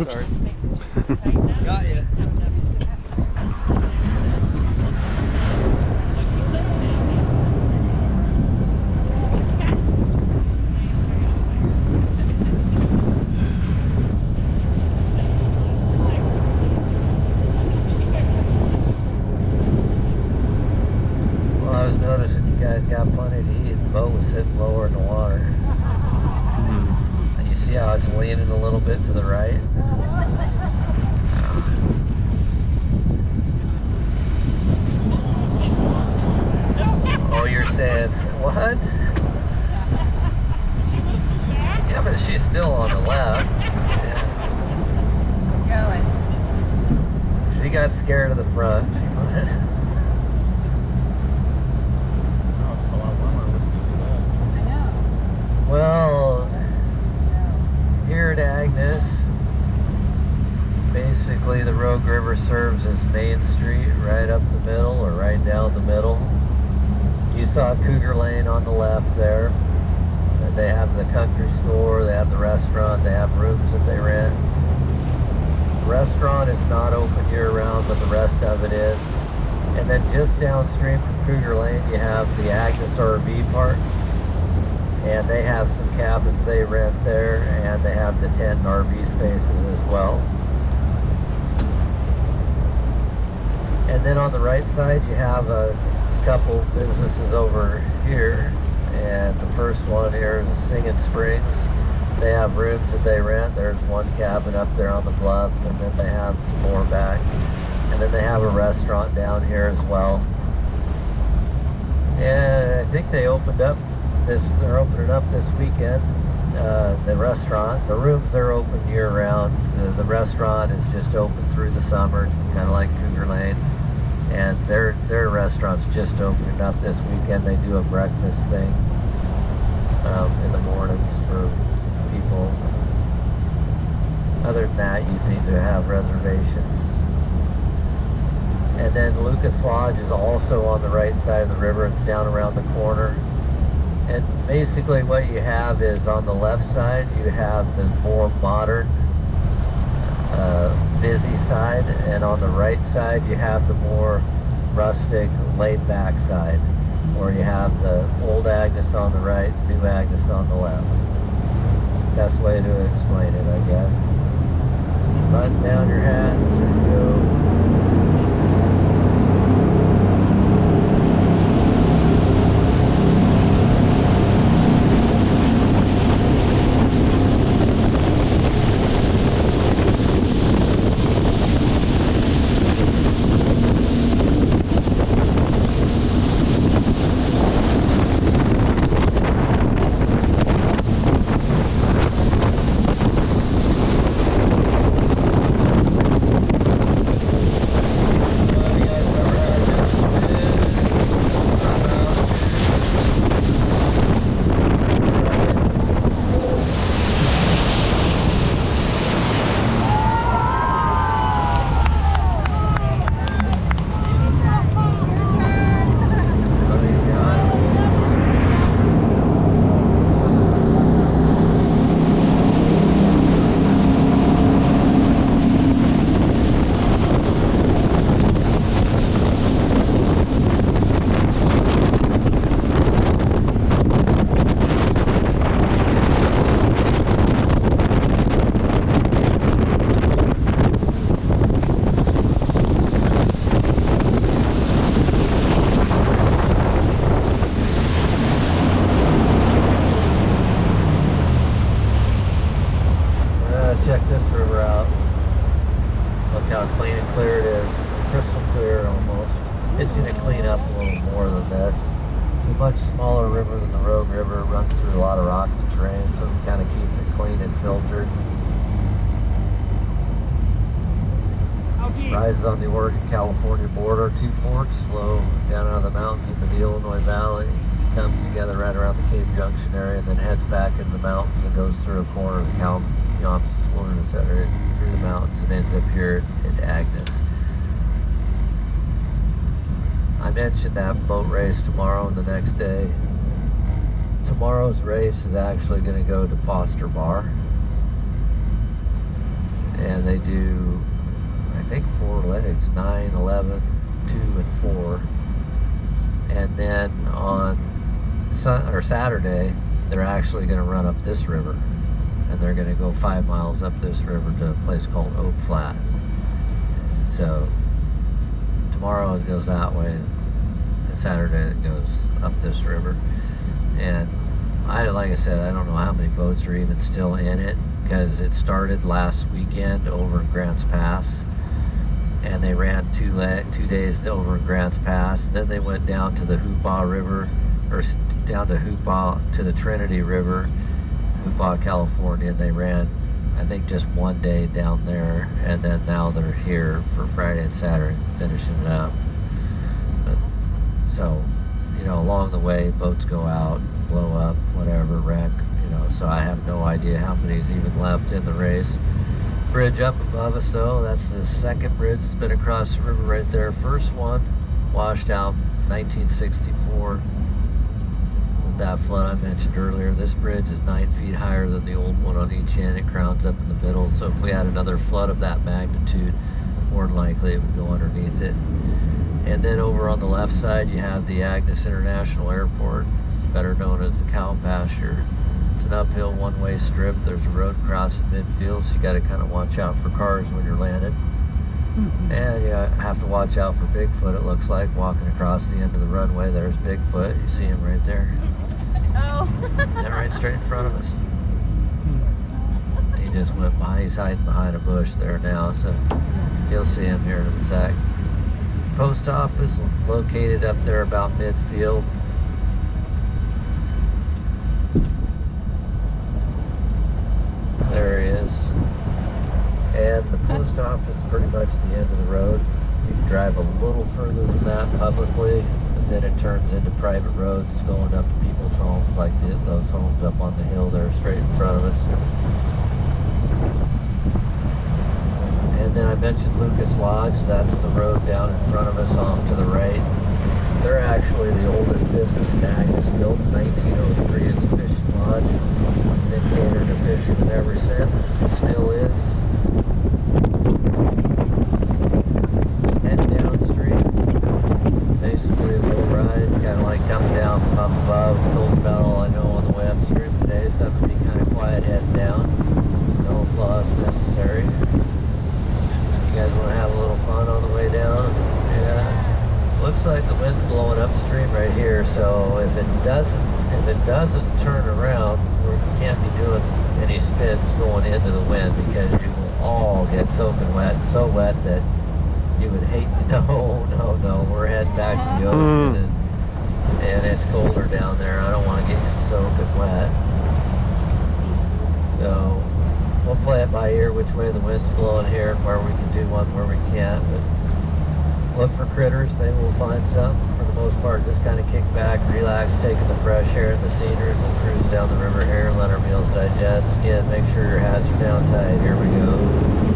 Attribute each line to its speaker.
Speaker 1: Whoops.
Speaker 2: Sorry. Got ya.
Speaker 3: Well, I was noticing you guys got plenty to eat. The boat was sitting lower in the water. And you see how it's leaning a little bit to the right? Oh, you're saying, what? Yeah, but she's still on the left. Yeah. She got scared of the front. Well, here at Agnes, basically the Rogue River serves as Main Street right up the middle or right down the middle. You saw Cougar Lane on the left there. They have the country store, they have the restaurant, they have rooms that they rent. The restaurant is not open year-round, but the rest of it is. And then just downstream from Cougar Lane, you have the Agnes RV Park. And they have some cabins they rent there, and they have the tent and RV spaces as well. And then on the right side, you have a couple businesses over here. And the first one here is Singing Springs. They have rooms that they rent. There's one cabin up there on the bluff, and then they have some more back. And then they have a restaurant down here as well. And I think they opened up they're opening up this weekend, the restaurant. The rooms are open year-round. The restaurant is just open through the summer, kind of like Cougar Lane. And their restaurant's just opening up this weekend. They do a breakfast thing in the mornings for people. Other than that, you need to have reservations. And then Lucas Lodge is also on the right side of the river. It's down around the corner. And basically what you have is on the left side, you have the more modern, busy side. And on the right side, you have the more rustic, laid-back side, where you have the old Agnes on the right, new Agnes on the left. Best way to explain it, I guess. Button down your hats, there you go. Check this river out. Look how clean and clear it is. Crystal clear almost. It's going to clean up a little more than this. It's a much smaller river than the Rogue River. It runs through a lot of rocky terrain, so it kind of keeps it clean and filtered. Rises on the Oregon-California border. Two forks flow down out of the mountains into the Illinois Valley. Comes together right around the Cave Junction area and then heads back into the mountains and goes through a corner of the opposite wilderness area through the mountains and ends up here at Agnes. I mentioned that boat race tomorrow and the next day. Tomorrow's race is actually going to go to Foster Bar. and they do, I think, 4 legs, 9, 11, 2, and 4. And then on Saturday, they're actually going to run up this river, and they're going to go 5 miles up this river to a place called Oak Flat. So tomorrow it goes that way, and Saturday it goes up this river. And like I said, I don't know how many boats are even still in it, because it started last weekend over in Grants Pass, and they ran 2 days over in Grants Pass. Then they went down to the Hoopaw River, or down to Hoopaw, to the Trinity River, Hoopaw, California. They ran, I think, just 1 day down there, and then now they're here for Friday and Saturday, finishing it up. But, so, you know, along the way, boats go out, blow up, whatever, wreck, you know, so I have no idea how many's even left in the race. Bridge up above us, though, that's the second bridge that's been across the river right there. First one washed out 1964 with that flood I mentioned earlier. This bridge is 9 feet higher than the old one on each end. It crowns up in the middle, so if we had another flood of that magnitude, more than likely it would go underneath it. And then over on the left side, you have the Agnes International Airport. It's better known as the cow pasture. It's an uphill one-way strip. There's a road crossing midfield, so you got to kind of watch out for cars when you're landing. And you have to watch out for Bigfoot, it looks like, walking across the end of the runway. There's Bigfoot. You see him right there.
Speaker 1: Oh.
Speaker 3: And right straight in front of us. He just went behind, he's hiding behind a bush there now, so you'll see him here in a sec. Post office located up there about midfield. There he is. And the post office is pretty much the end of the road. You can drive a little further than that publicly, but then it turns into private roads going up to people's homes, like those homes up on the hill there straight in front of us. And then I mentioned Lucas Lodge. That's the road down in front of us off to the right. They're actually the oldest business in Agnes, built in 1903 as a fishing lodge. Been catered to fishermen ever since. It still is. Heading downstream. Basically a low ride, kind of like coming down from up above. Told about all I know on the way upstream today, so I'm going to be kind of quiet heading down. No applause necessary. You guys want to have a little fun on the way down? Yeah. Looks like the wind's blowing upstream right here, so if it doesn't turn around, we can't be doing any spins going into the wind, because you will all get soaking wet, so wet that you would hate to. No, we're heading back to the ocean, and it's colder down there. I don't want to get you soaking wet. So we'll play it by ear, which way the wind's blowing here, and where we can do one, where we can't. But look for critters, maybe we'll find some. For the most part, just kind of kick back, relax, taking the fresh air and the scenery. We'll cruise down the river here and let our meals digest. Again, make sure your hats are down tight. Here we go.